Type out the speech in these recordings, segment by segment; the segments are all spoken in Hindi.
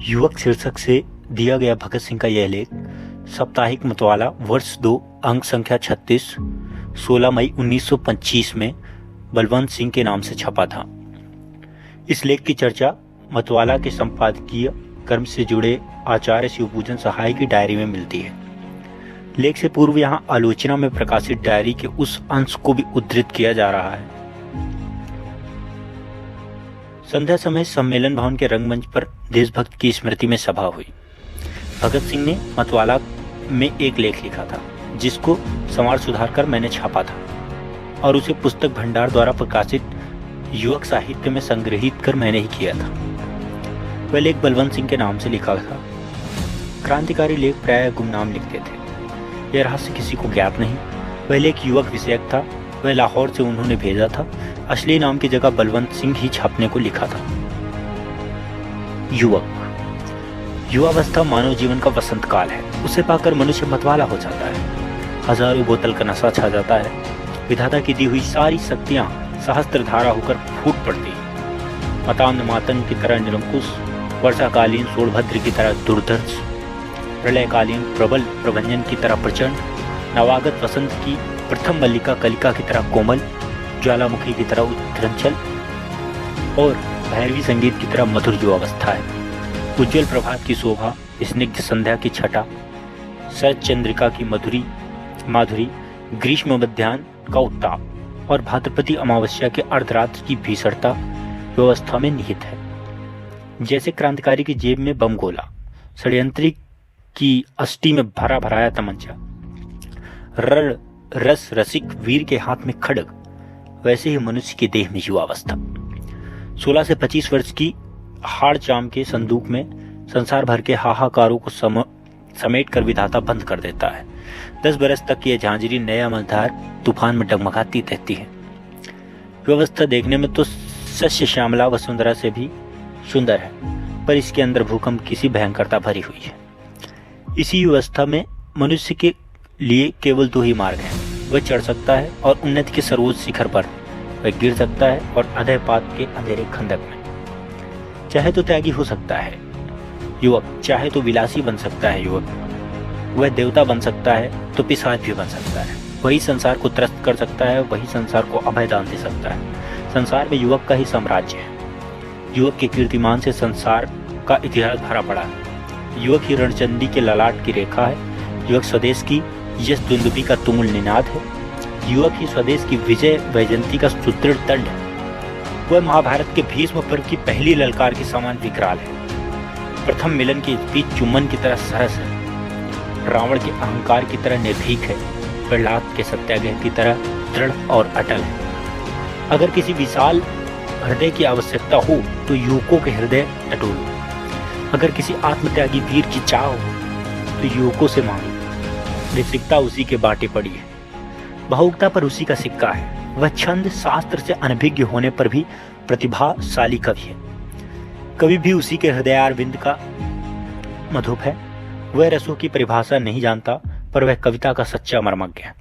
युवक शीर्षक से दिया गया भगत सिंह का यह लेख साप्ताहिक मतवाला वर्ष 2 अंक संख्या 36 16 मई 1925 में बलवंत सिंह के नाम से छपा था। इस लेख की चर्चा मतवाला के संपादकीय कर्म से जुड़े आचार्य शिवपूजन सहाय की डायरी में मिलती है। लेख से पूर्व यहाँ आलोचना में प्रकाशित डायरी के उस अंश को भी उद्धृत किया जा रहा है। संध्या समय सम्मेलन भवन के रंगमंच पर देशभक्त की स्मृति में सभा हुई। भगत सिंह ने मतवाला में एक लेख लिखा था जिसको संवाद सुधार कर मैंने छापा था और उसे पुस्तक भंडार द्वारा प्रकाशित युवक साहित्य में संग्रहित कर मैंने ही किया था। वह लेख बलवंत सिंह के नाम से लिखा था। क्रांतिकारी लेख प्रायः गुमनाम लिखते थे। यह रहस्य किसी को ज्ञात नहीं। वह लेख युवक विषयक था। वह लाहौर से उन्होंने भेजा था। असली नाम की जगह बलवंत सिंह ही छापने को लिखा था। युवक युवावस्था मानव जीवन का वसंत काल है। उसे पाकर मनुष्य मतवाला हो जाता है। हजारों बोतल का नशा छा जाता है। विधाता की दी हुई सारी शक्तियां सहस्त्र धारा होकर फूट पड़ती। मतान्ध मातंग की तरह निरंकुश, वर्षाकालीन सोनभद्र की तरह दुर्धर्ष, प्रलयकालीन प्रबल प्रभंजन की तरह प्रचंड, नवागत वसंत की प्रथम मल्लिका कलिका की तरह कोमल, ज्वालामुखी की तरह उत्तरंचल और भैरवी संगीत की तरह मधुर युवावस्था है। उज्जवल प्रभात की शोभा, स्निग्ध संध्या की छटा, शरद चंद्रिका की माधुरी, ग्रीष्म मध्याह्न का उत्ताप और भाद्रपति अमावस्या के अर्धरात्र की भीषणता व्यवस्था में निहित है। जैसे क्रांतिकारी की जेब में बम गोला, षड्यंत्री की अष्टी में भरा भराया तमंचा, रस रसिक वीर के हाथ में खड्ग, वैसे ही मनुष्य के देह में युवावस्था। 16 से 25 वर्ष की हाड़ चाम के संदूक में संसार भर के हाहाकारों को समेट कर विधाता बंद कर देता है। 10 बरस तक यह झांझरी नया मझधार तूफान में डगमगाती रहती है। व्यवस्था देखने में तो सस्य श्यामला वसुंधरा से भी सुंदर है, पर इसके अंदर भूकंप किसी भयंकरता भरी हुई है। इसी व्यवस्था में मनुष्य के लिए केवल 2 ही मार्ग हैं। वह चढ़ सकता है और उन्नति के सर्वोच्च शिखर पर, वह गिर सकता है और अधःपात के अंधेरे खंडक में। चाहे तो त्यागी हो सकता है युवक, चाहे तो विलासी बन सकता है युवक। वह देवता बन सकता है तो पिशाच भी बन सकता है। वही संसार को त्रस्त कर सकता है, वही संसार को अभय दान दे सकता है। संसार में युवक का ही साम्राज्य है। युवक के कीर्तिमान से संसार का इतिहास भरा पड़ा है। युवक ही रणचंडी के ललाट की रेखा है। युवक स्वदेश की यश दुंदुभी का तुमुल निनाद है। युवक ही स्वदेश की विजय वैजयंती का सुदृढ़ दंड है। वह महाभारत के भीष्म पर्व की पहली ललकार के समान विकराल है। प्रथम मिलन के बीच चुम्बन की तरह सरस है। रावण के अहंकार की तरह निर्भीक है। प्रहलाद के सत्याग्रह की तरह दृढ़ और अटल है। अगर किसी विशाल हृदय की आवश्यकता हो तो युवकों के हृदय टटोल। अगर किसी आत्मत्यागी वीर की चाह हो तो युवकों से मांगो। ऋषिकता उसी के बाटे पड़ी है। भावुकता पर उसी का सिक्का है। वह छंद शास्त्र से अनभिज्ञ होने पर भी प्रतिभाशाली कवि है। कवि भी उसी के हृदयारविंद का मधुप है। वह रसों की परिभाषा नहीं जानता, पर वह कविता का सच्चा मर्मज्ञ है।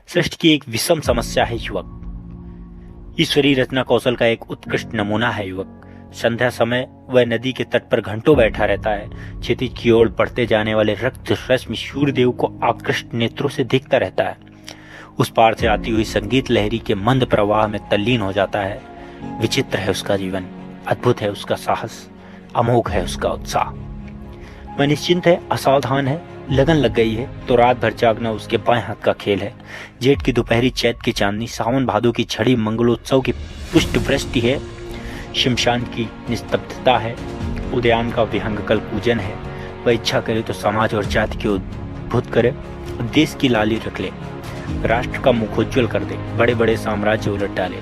सृष्टि की एक विषम समस्या है युवक। ईश्वरीय रचना कौशल का एक उत्कृष्ट नमूना है युवक। संध्या समय वह नदी के तट पर घंटों बैठा रहता है। क्षितिज की ओर बढ़ते जाने वाले रक्त रश्मि सूर्यदेव को आकृष्ट नेत्रों से देखता रहता है। उस पार से आती हुई संगीत लहरी के मंद प्रवाह में तल्लीन हो जाता है। विचित्र है उसका जीवन, अद्भुत है उसका साहस, अमोघ है उसका उत्साह। वह निश्चिंत है, असावधान है। लगन लग गई है तो रात भर जागना उसके बाएं हाथ का खेल है। जेठ की दोपहरी, चैत की चांदनी, सावन भादो की छड़ी मंगलोत्सव की पुष्ट वृष्टि है। शमशान की निस्तब्धता है। उदयान का विहंग कल पूजन है। वह इच्छा करे तो समाज और जाति के उद्भुत करे, देश की लाली रख ले, राष्ट्र का मुखोज्वल कर दे, बड़े बड़े साम्राज्य उलट डाले।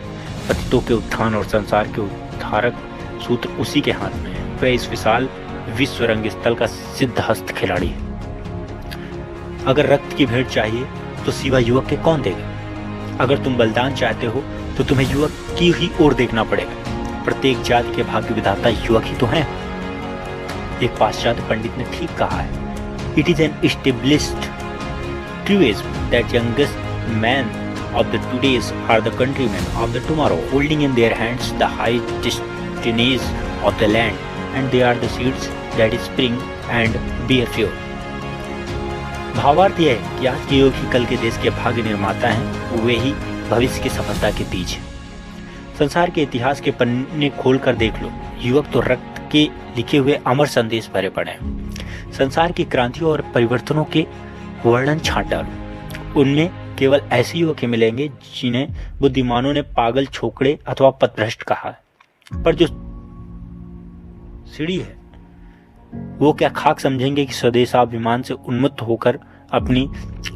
पतितों के उत्थान और संसार के उद्धारक सूत्र उसी के हाथ में है। वह इस विशाल विश्व रंगस्थल का सिद्ध हस्त खिलाड़ी है। अगर रक्त की भेंट चाहिए तो सिवा युवक के कौन देगा? अगर तुम बलिदान चाहते हो तो तुम्हें युवक की ही ओर देखना पड़ेगा। प्रत्येक जाति के भाग्य विधाता युवक ही तो हैं। एक पाश्चात्य पंडित ने ठीक कहा है, it is an established truism that youngest men of the todays are the countrymen of the tomorrow, holding in their hands the high destinies of the land and they are the seeds that spring and bear fruit. भावार्थ यह है कि आज के युवक ही कल के देश के भाग्य निर्माता हैं, वे ही भविष्य की सफलता के बीज हैं। संसार के इतिहास के पन्ने खोलकर देख लो, युवक तो रक्त के लिखे हुए अमर संदेश भरे पड़े हैं। संसार की क्रांतियों और परिवर्तनों के वर्णन छांट डालो, उनमें केवल ऐसे युवक ही मिलेंगे जिन्हें बुद्धिमानों ने पागल, छोकरे अथवा पथभ्रष्ट कहा है। पर जो सीढ़ी है वो क्या खाक समझेंगे कि स्वदेशाभिमान से उन्मत्त होकर अपनी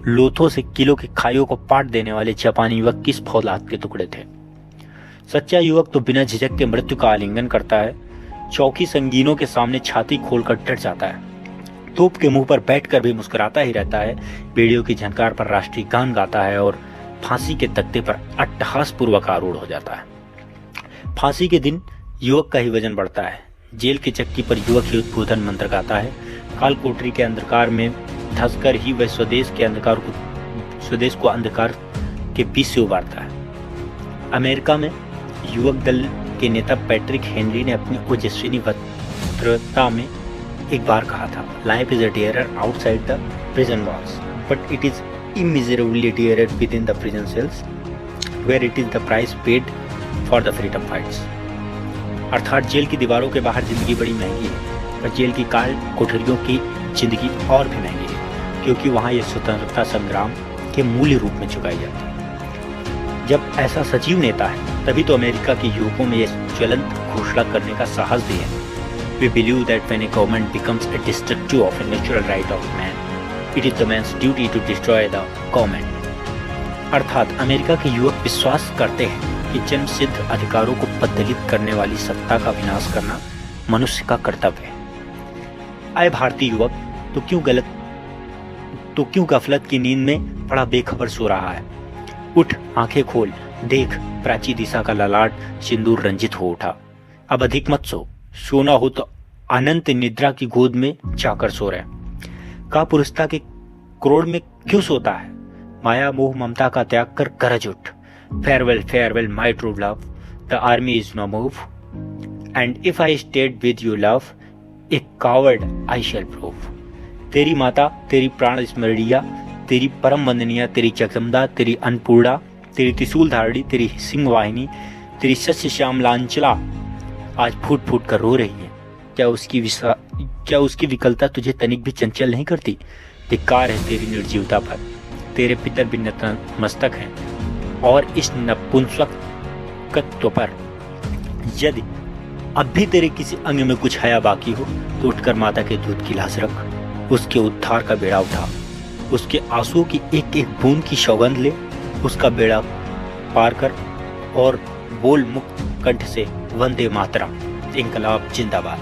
लोथों से किलो की खाइयों को पाट देने वाले जापानी युवक किस फौलाद के टुकड़े थे। सच्चा युवक तो बिना झिझक के मृत्यु का आलिंगन करता है, चौकी संगीनों के सामने छाती खोलकर डट जाता है, तोप के मुंह पर बैठकर भी मुस्कुराता ही रहता है, बेड़ियों की झनकार पर राष्ट्रीय गान गाता है और फांसी के तख्ते पर अट्टहास पूर्वक आरूढ़ हो जाता है। फांसी के दिन युवक का ही वजन बढ़ता है, जेल की चक्की पर युवक ही उद्बोधन मंत्र गाता है, काल कोठरी के अंधकार में धंसकर ही वह स्वदेश को अंधकार के बीच से उबारता है। अमेरिका में युवक दल के नेता पैट्रिक हेनरी ने अपनी ओजस्विनी वक्तृता में एक बार कहा था, life is a dearer outside the prison walls but it is immeasurably dearer within the prison cells where it is the price paid for the freedom fights. अर्थात जेल की दीवारों के बाहर जिंदगी बड़ी महंगी है, पर जेल की काल कोठरियों की जिंदगी और भी महंगी है, क्योंकि वहाँ यह स्वतंत्रता संग्राम के मूल्य रूप में चुकाई जाती है। जब ऐसा सजीव नेता है, तभी तो अमेरिका के युवकों में यह ज्वलंत घोषणा करने का साहस भी है, We believe that when a government becomes a destructive of a natural right of man, it is the man's duty to destroy the government. अर्थात अमेरिका के युवक विश्वास करते हैं कि जन्म सिद्ध अधिकारों को पददलित करने वाली सत्ता का विनाश करना मनुष्य का कर्तव्य है। आए भारतीय युवक, तो क्यों गफलत की नींद में बड़ा बेखबर सो रहा है? उठ, आंखें खोल, देख, प्राची दिशा का ललाट सिंदूर रंजित हो उठा। अब अधिक मत सो, सोना हो तो अनंत निद्रा की गोद में जाकर सो रहे। का पुरुषता के क्रोड़ में क्यों सोता है? माया मोह ममता का त्याग कर गरज उठ। Farewell farewell my true love, the army is no move, and if I stayed with you love, a coward I shall prove. तेरी माता, तेरी प्राण स्मरणीया, तेरी परम वंदनीय, तेरी जगदम्बा, तेरी अन्नपूर्णा, तेरी त्रिशूल धारणी, तेरी सिंह वाहिनी, तेरी सस्य श्याम लांचला आज फूट फूट कर रो रही है। क्या उसकी विकलता तुझे तनिक भी चंचल नहीं करती? धिक्कार है तेरी निर्जीवता पर, तेरे पितर भी नतमस्तक हैं और इस नपुंसकत्व पर। यदि अब भी तेरे किसी अंग में कुछ हया बाकी हो तो उठकर माता के दूध की लाज रख, उसके उद्धार का बेड़ा उठा, उसके आंसुओं की एक एक बूंद की सौगंध ले, उसका बेड़ा पार कर और बोल मुक्त कंठ से, वंदे मातरम, इंकलाब जिंदाबाद।